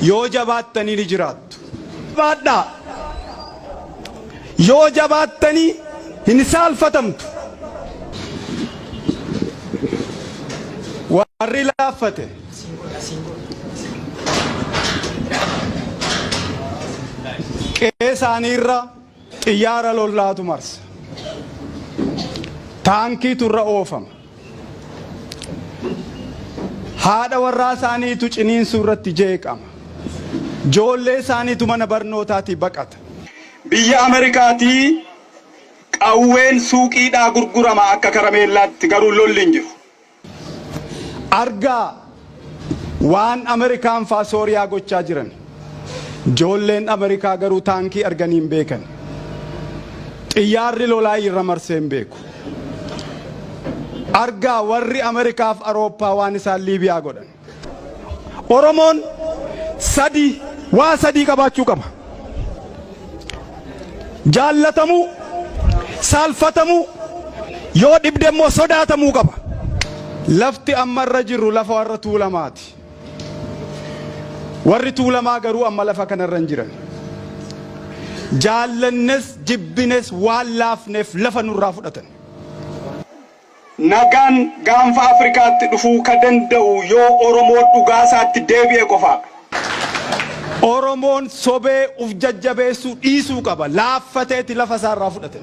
Yoo jabaattanii ni jiraattu. Baadhaa. Yoo jabaattanii hin saalfatamtu. Warri laaffate. Qe'ee isaanii irra xiyyaara lollaatu marsa. Taankiitu irra oofama. Haadha warraa isaaniitu ciniinsuu irratti jeeqama. Ijoollee isaaniitu mana barnootaatii baqata. Biyya Ameerikaatii qawween suuqiidhaa gurgurama akka karameellaatti garuu lolli hin jiru. Argaa waan Ameerikaan faa Sooriyaa gochaa jiran. Ijoolleen Ameerikaa garuu taankii arganii hin beekan. Xiyyaarri lolaa irra marsee hin beeku. Argaa warri Ameerikaaf Awurooppaa waan isaan Liibiyaa godhan. Oromoon waa sadii qabaachuu qaba. Jaallatamuu, saalfatamuu, yoo dhibde immoo sodaatamuu qaba. Lafti amma irra jirru lafa warra Tuulamaati. Warri Tuulamaa garuu amma lafa kanarra hin jiran. Jaallannes jibbines waan laafneef lafa nurraa fudhatan. Nagaan gaanfa Afrikaatti dhufuu ka danda'u yoo Oromoo dhugaasaatti deebi'e qofa. Oromoon sobee uf jajjabeessuu dhiisuu qaba. Laaffateeti lafa isaarraa fudhate.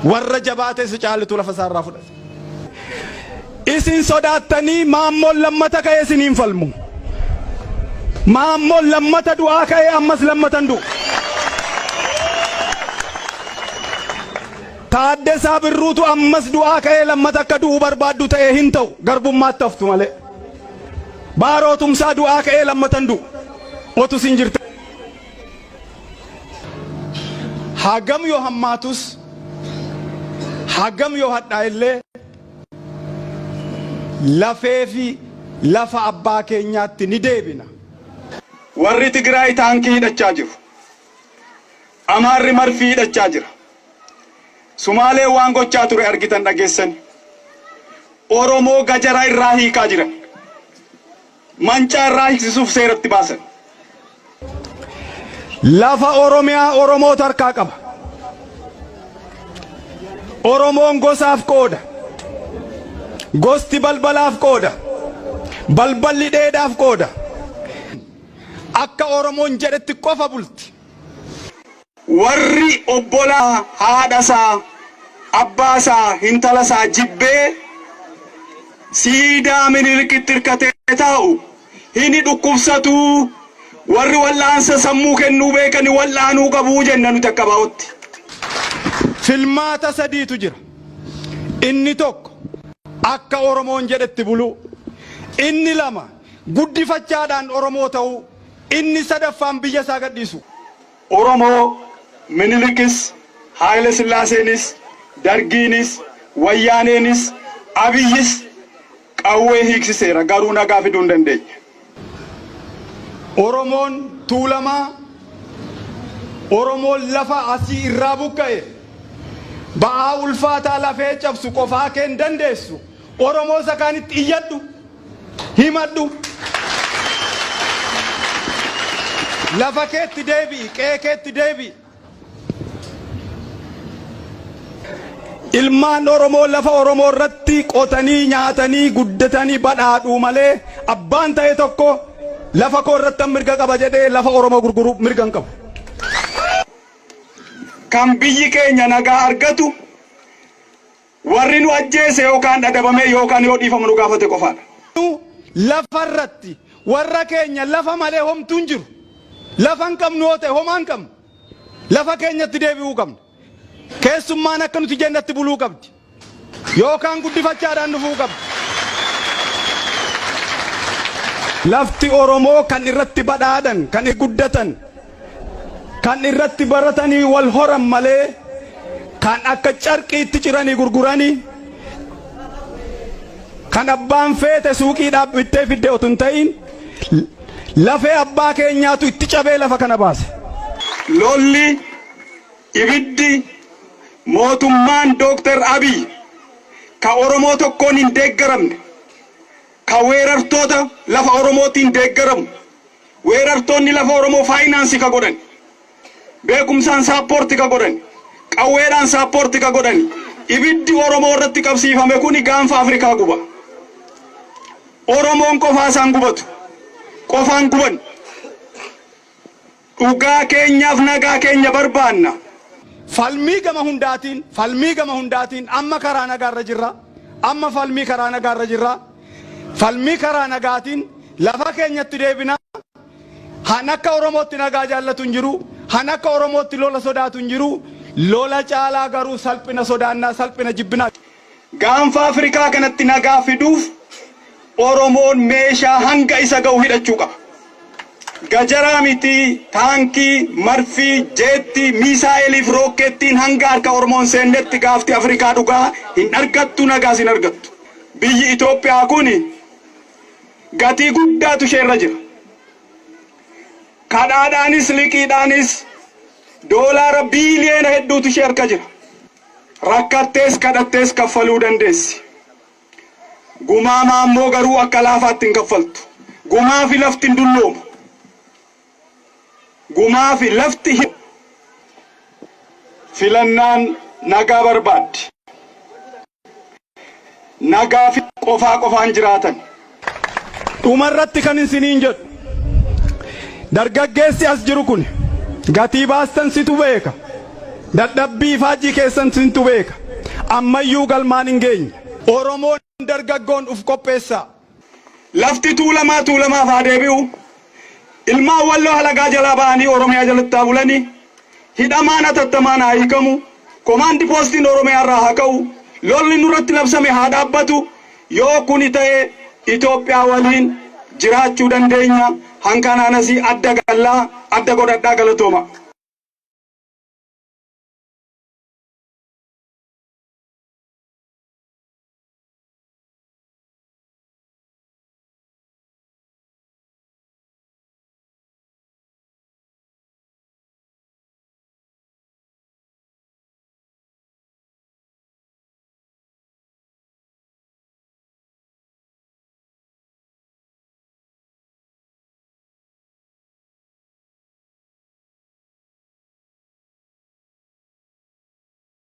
Warra jabaatees caalitu lafa isaarraa fudhate. Isin sodaattanii maammoon lammata ka'ee isiniin falmu. Maammoon lammata du'aa ka'ee ammas lammatan du'u. Taaddasaa Birruutu ammas du'aa ka'ee lammata akka du'u barbaaddu ta'ee hin ta'u garbummaatti haftu malee. Baaroo Tumsaa du'aa ka'ee lammatan du'u. Otu sin jirta. Hagam yoo hammaatus hagam yoo hadhaa illee lafee fi lafa abbaa keenyaatti ni deebina. Warri Tigraay taankii hidhachaa jiru. Amaarri marfii hidhachaa jira. Sumaalee waan gochaa ture argitan dhageessan. Oromoo gajaraa irraa hiikaa jiran. Mancaa irraa hiiksisuuf seeratti baasan. Lafa Oromiyaa Oromoota harkaa qaba. Oromoon gosaaf qooda. Gosti balbalaaf qooda. Balballi dheedhaaf qooda. Akka Oromoon jedhetti qofa bulti. Warri obbolaa haadhasaa abbaasaa hintalasaa jibbee siidaa Minilikkitti hirkatee taa'u hini dhukkubsatuu. Warri wal'aansa sammuu kennuu beekani wal'aanuu qabuu jenna nuti akka baa'utti. Filmaata sadiitu jira. Inni tokko akka Oromoon jedhetti buluu. Inni lama guddifachaadhaan Oromoo ta'uu. Inni sadaffaan biyya isaa gadhiisu. Oromoo Minilikkis, Haayile Sillaaseenis, Dargiinis, Wayyaaneenis, Abiyyis qawwee hiiksiseera garuu nagaa fiduu hin dandeenye. Oromoon Tuulamaa, Oromoon lafa asii irraa buqqa'e, ba'aa ulfaataa lafee cabsu qofaa keen dandeessu. Oromoo isa kaanitti iyyadhu, himadhu. Lafa keetti deebi'i, qe'ee keetti deebi'i. Ilmaan Oromoo lafa Oromoo irratti qotanii nyaatanii guddatanii badhaadhuu malee abbaan ta'e tokko lafa koo irratti mirga qaba jedhee lafa Oromoo gurguru mirga hin qabu. Kan biyyi keenya nagaa argatu warri nu ajjeese yookaan dhadhabame yookaan yoo dhiifamu nu gaafate qofaadha. Lafa irratti warra keenya lafa malee homtuu hin jiru. Lafa hin qabnu yoo ta'e homaa hin qabnu. Lafa keenyatti deebi'uu qabna. Keessummaan akka nuti jennatti buluu qabdi. Yookaan guddifachaadhaan dhufuu qabdi. Lafti Oromoo kan irratti badhaadhan, kan guddatan, kan irratti baratanii wal horan malee kan akka carqiitti ciranii gurguranii kan abbaan feete suuqiidhaaf bittee fidde otoo hin ta'in lafee abbaa keenyaatu itti cabee lafa kana baase. Lolli ibiddi mootummaan Dr. Abiy ka Oromoo tokkoon hin deeggaramne, ka weerartoota lafa Oromootiin deeggaramu, weerartoonni lafa Oromoo faayinaansi ka godhan, beekumsaan saappoorti ka godhan, qawweedhaan saappoorti ka godhan, ibiddi Oromoo irratti qabsiifame kuni gaanfa Afrikaa guba. Oromoon qofaasaan gubatu, qofaan guban. Dhugaa keenyaaf nagaa keenya barbaanna. Falmii gama hundaatiin amma karaa nagaarra jirra. Amma falmii karaa nagaarra jirra. Falmii karaa nagaatiin lafa keenyatti deebina. Han akka Oromootti nagaa jaallatu hin jiru. Han akka Oromootti lola sodaatu hin jiru. Lola caalaa garuu salphina sodaannaa, salphina jibbinaa. Gaanfa Afrikaa kanatti nagaa fiduuf Oromoon meeshaa hanga isa ga'u hidhachuu qaba. Gajaraa miti, taankii, marfii, jeetti, miisaa'eliif rookettiin hanga harka Oromoon seennetti gaafti Afrikaa dhugaa hin argattu, nagaas hin argattu. Biyyi Itoophiyaa kuni gatii guddaatu isheerra jira. Kadhaadhaanis liqiidhaanis doolaara biiliyoona hedduutu ishee harka jira. Rakkattees kadhattees kaffaluu dandeessi. Gumaa ammoo garuu akka laafaatti hin kaffaltu. Gumaa fi lafti hin dulloomu. Gumaa fi lafti filannaan nagaa barbaaddi. Nagaa fi qofaan jiraatan. Dhumarratti kan isiniin jedhu dargaggeessi as jiru kun gatii baastan situ beeka. Dadhabbii faajii keessan situ beeka. Ammayyuu galmaan hin geenye. Oromoon dargaggoon uf qopheessaa. Lafti tuulamaaf haa deebi'u. Ilmaan Walloo halagaa jalaa ba'anii Oromiyaa jalatti haa bulanii. Hidhamaan atattamaan haa hiikamu. Komaandi poostiin Oromiyaa irraa haa ka'u. Lolli nurratti labsame haa dhaabbatu. Yoo kuni ta'e Itoophiyaa waliin jiraachuu dandeenya. Hanqanaanas adda gallaa, adda godhadhaa galatooma.